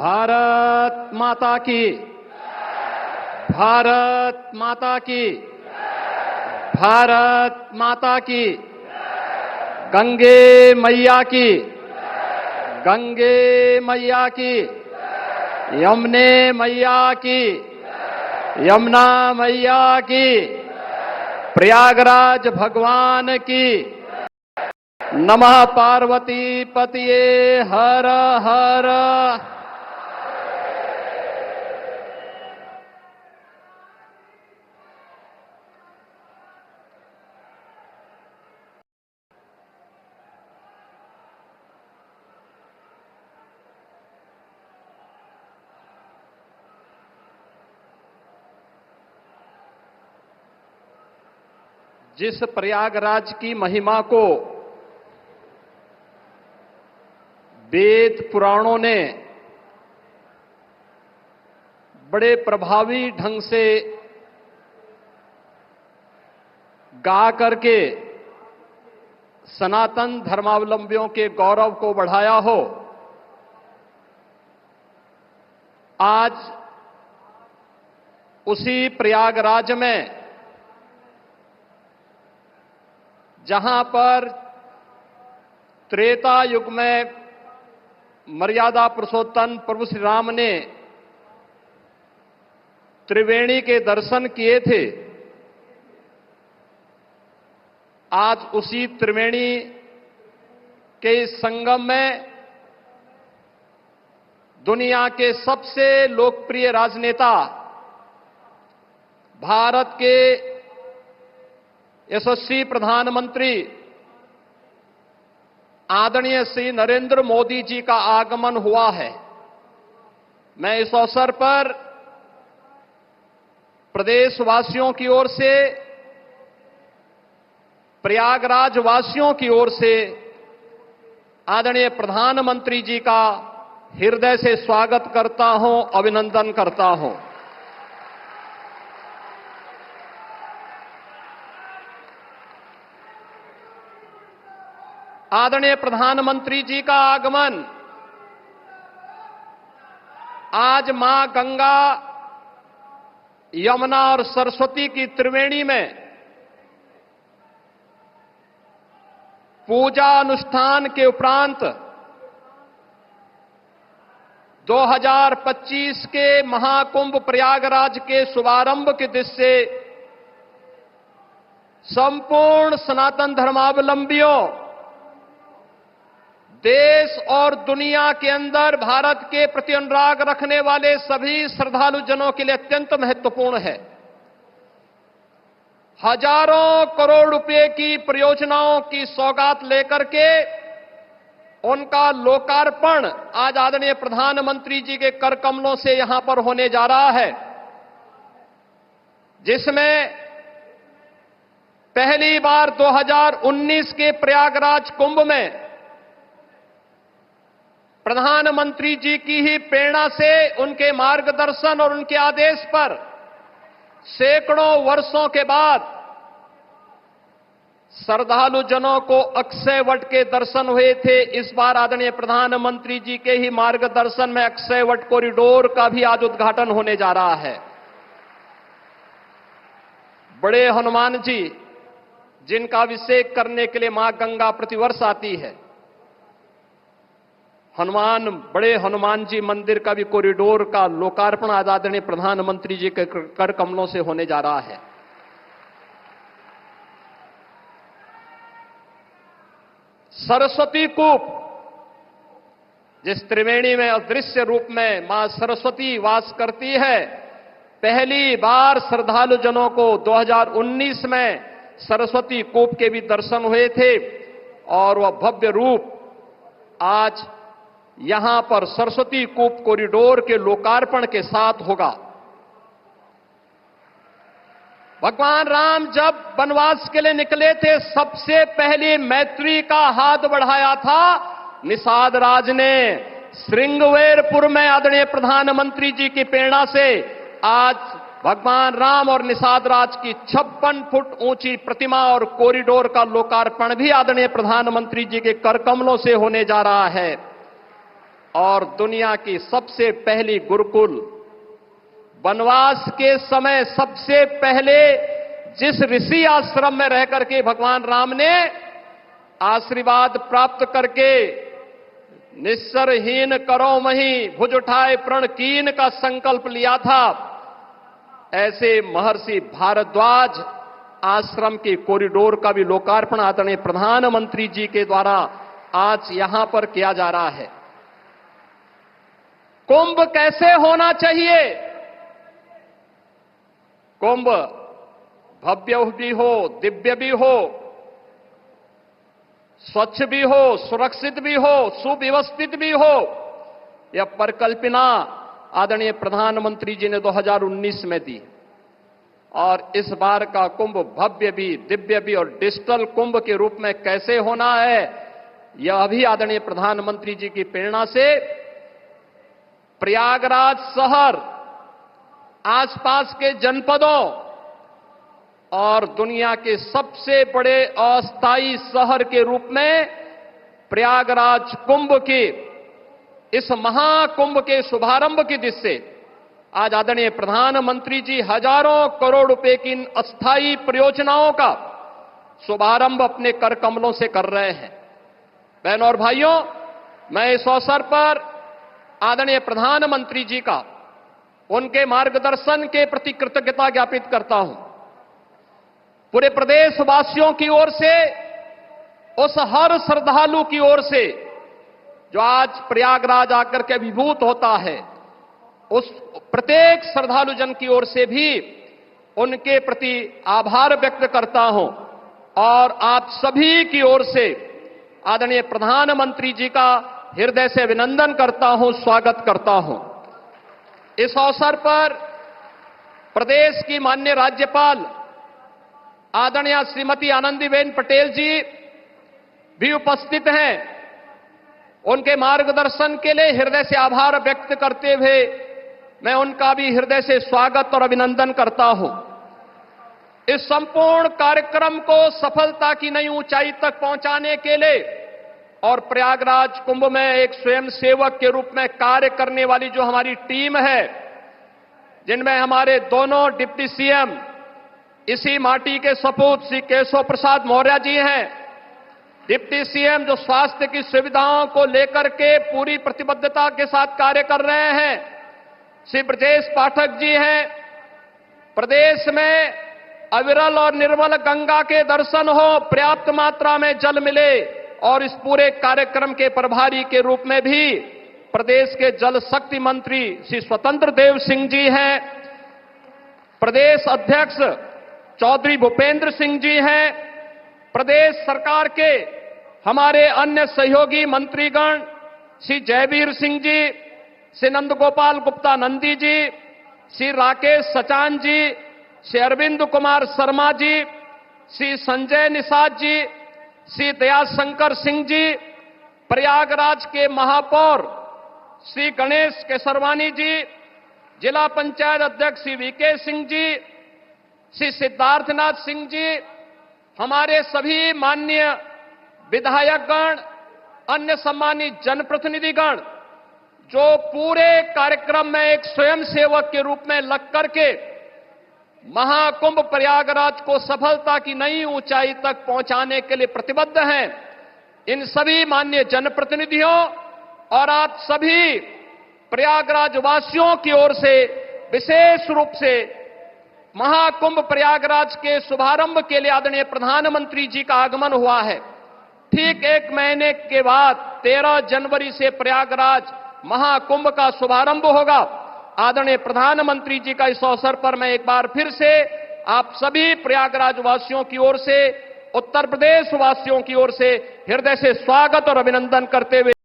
भारत माता की, भारत माता की, भारत माता की, गंगे मैया की, गंगे मैया की, यमुने मैया की, यमुना मैया की, प्रयागराज भगवान की, नमः पार्वती पतिये हर हर। जिस प्रयागराज की महिमा को वेद पुराणों ने बड़े प्रभावी ढंग से गा करके सनातन धर्मावलंबियों के गौरव को बढ़ाया हो, आज उसी प्रयागराज में जहां पर त्रेता युग में मर्यादा पुरुषोत्तम प्रभु श्री राम ने त्रिवेणी के दर्शन किए थे, आज उसी त्रिवेणी के संगम में दुनिया के सबसे लोकप्रिय राजनेता, भारत के यशस्वी प्रधानमंत्री आदरणीय श्री नरेंद्र मोदी जी का आगमन हुआ है। मैं इस अवसर पर प्रदेशवासियों की ओर से, प्रयागराज वासियों की ओर से आदरणीय प्रधानमंत्री जी का हृदय से स्वागत करता हूं, अभिनंदन करता हूं। आदरणीय प्रधानमंत्री जी का आगमन आज मां गंगा, यमुना और सरस्वती की त्रिवेणी में पूजा अनुष्ठान के उपरांत 2025 के महाकुंभ प्रयागराज के शुभारंभ के दृश्य से संपूर्ण सनातन धर्मावलंबियों, देश और दुनिया के अंदर भारत के प्रति अनुराग रखने वाले सभी श्रद्धालु जनों के लिए अत्यंत महत्वपूर्ण है। हजारों करोड़ रुपए की परियोजनाओं की सौगात लेकर के उनका लोकार्पण आज आदरणीय प्रधानमंत्री जी के कर कमलों से यहां पर होने जा रहा है, जिसमें पहली बार 2019 के प्रयागराज कुंभ में प्रधानमंत्री जी की ही प्रेरणा से, उनके मार्गदर्शन और उनके आदेश पर सैकड़ों वर्षों के बाद श्रद्धालु जनों को अक्षय वट के दर्शन हुए थे। इस बार आदरणीय प्रधानमंत्री जी के ही मार्गदर्शन में अक्षय वट कॉरिडोर का भी आज उद्घाटन होने जा रहा है। बड़े हनुमान जी, जिनका अभिषेक करने के लिए मां गंगा प्रतिवर्ष आती है, बड़े हनुमान जी मंदिर का भी कॉरिडोर का लोकार्पण आज आदरणीय प्रधानमंत्री जी के कर कमलों से होने जा रहा है। सरस्वती कूप, जिस त्रिवेणी में अदृश्य रूप में मां सरस्वती वास करती है, पहली बार श्रद्धालु जनों को 2019 में सरस्वती कूप के भी दर्शन हुए थे और वह भव्य रूप आज यहां पर सरस्वती कूप कॉरिडोर के लोकार्पण के साथ होगा। भगवान राम जब वनवास के लिए निकले थे, सबसे पहले मैत्री का हाथ बढ़ाया था निषाद राज ने। श्रृंगवेरपुर में आदरणीय प्रधानमंत्री जी की प्रेरणा से आज भगवान राम और निषाद राज की 56 फुट ऊंची प्रतिमा और कॉरिडोर का लोकार्पण भी आदरणीय प्रधानमंत्री जी के कर कमलों से होने जा रहा है। और दुनिया की सबसे पहली गुरुकुल, वनवास के समय सबसे पहले जिस ऋषि आश्रम में रह करके भगवान राम ने आशीर्वाद प्राप्त करके निस्सरहीन करो मही भुज उठाए प्रण कीन का संकल्प लिया था, ऐसे महर्षि भारद्वाज आश्रम के कॉरिडोर का भी लोकार्पण आदरणीय प्रधानमंत्री जी के द्वारा आज यहां पर किया जा रहा है। कुंभ कैसे होना चाहिए? कुंभ भव्य भी हो, दिव्य भी हो, स्वच्छ भी हो, सुरक्षित भी हो, सुव्यवस्थित भी हो। यह परिकल्पना आदरणीय प्रधानमंत्री जी ने 2019 में दी और इस बार का कुंभ भव्य भी, दिव्य भी और डिजिटल कुंभ के रूप में कैसे होना है, यह भी आदरणीय प्रधानमंत्री जी की प्रेरणा से प्रयागराज शहर, आसपास के जनपदों और दुनिया के सबसे बड़े अस्थायी शहर के रूप में प्रयागराज कुंभ के इस महाकुंभ के शुभारंभ की दिशा से आज आदरणीय प्रधानमंत्री जी हजारों करोड़ रुपए की इन अस्थायी परियोजनाओं का शुभारंभ अपने कर कमलों से कर रहे हैं। बहनों और भाइयों, मैं इस अवसर पर आदरणीय प्रधानमंत्री जी का उनके मार्गदर्शन के प्रति कृतज्ञता ज्ञापित करता हूं। पूरे प्रदेशवासियों की ओर से, उस हर श्रद्धालु की ओर से जो आज प्रयागराज आकर के अभिभूत होता है, उस प्रत्येक श्रद्धालु जन की ओर से भी उनके प्रति आभार व्यक्त करता हूं और आप सभी की ओर से आदरणीय प्रधानमंत्री जी का हृदय से अभिनंदन करता हूं, स्वागत करता हूं। इस अवसर पर प्रदेश की माननीय राज्यपाल आदरणीय श्रीमती आनंदीबेन पटेल जी भी उपस्थित हैं। उनके मार्गदर्शन के लिए हृदय से आभार व्यक्त करते हुए मैं उनका भी हृदय से स्वागत और अभिनंदन करता हूं। इस संपूर्ण कार्यक्रम को सफलता की नई ऊंचाई तक पहुंचाने के लिए और प्रयागराज कुंभ में एक स्वयंसेवक के रूप में कार्य करने वाली जो हमारी टीम है, जिनमें हमारे दोनों डिप्टी सीएम इसी माटी के सपूत श्री केशव प्रसाद मौर्य जी हैं, डिप्टी सीएम जो स्वास्थ्य की सुविधाओं को लेकर के पूरी प्रतिबद्धता के साथ कार्य कर रहे हैं, श्री ब्रजेश पाठक जी हैं, प्रदेश में अविरल और निर्मल गंगा के दर्शन हो, पर्याप्त मात्रा में जल मिले और इस पूरे कार्यक्रम के प्रभारी के रूप में भी प्रदेश के जल शक्ति मंत्री श्री स्वतंत्र देव सिंह जी हैं, प्रदेश अध्यक्ष चौधरी भूपेंद्र सिंह जी हैं, प्रदेश सरकार के हमारे अन्य सहयोगी मंत्रीगण श्री जयवीर सिंह जी, श्री नंद गोपाल गुप्ता नंदी जी, श्री राकेश सचान जी, श्री अरविंद कुमार शर्मा जी, श्री संजय निषाद जी, श्री दयाशंकर सिंह जी, प्रयागराज के महापौर श्री गणेश केसरवानी जी, जिला पंचायत अध्यक्ष श्री वीके सिंह जी, श्री सिद्धार्थनाथ सिंह जी, हमारे सभी माननीय विधायकगण, अन्य सम्मानित जनप्रतिनिधिगण जो पूरे कार्यक्रम में एक स्वयंसेवक के रूप में लग करके महाकुंभ प्रयागराज को सफलता की नई ऊंचाई तक पहुंचाने के लिए प्रतिबद्ध हैं, इन सभी माननीय जनप्रतिनिधियों और आप सभी प्रयागराज वासियों की ओर से विशेष रूप से महाकुंभ प्रयागराज के शुभारंभ के लिए आदरणीय प्रधानमंत्री जी का आगमन हुआ है। ठीक एक महीने के बाद 13 जनवरी से प्रयागराज महाकुंभ का शुभारंभ होगा। आदरणीय प्रधानमंत्री जी का इस अवसर पर मैं एक बार फिर से आप सभी प्रयागराज वासियों की ओर से, उत्तर प्रदेश वासियों की ओर से हृदय से स्वागत और अभिनंदन करते हुए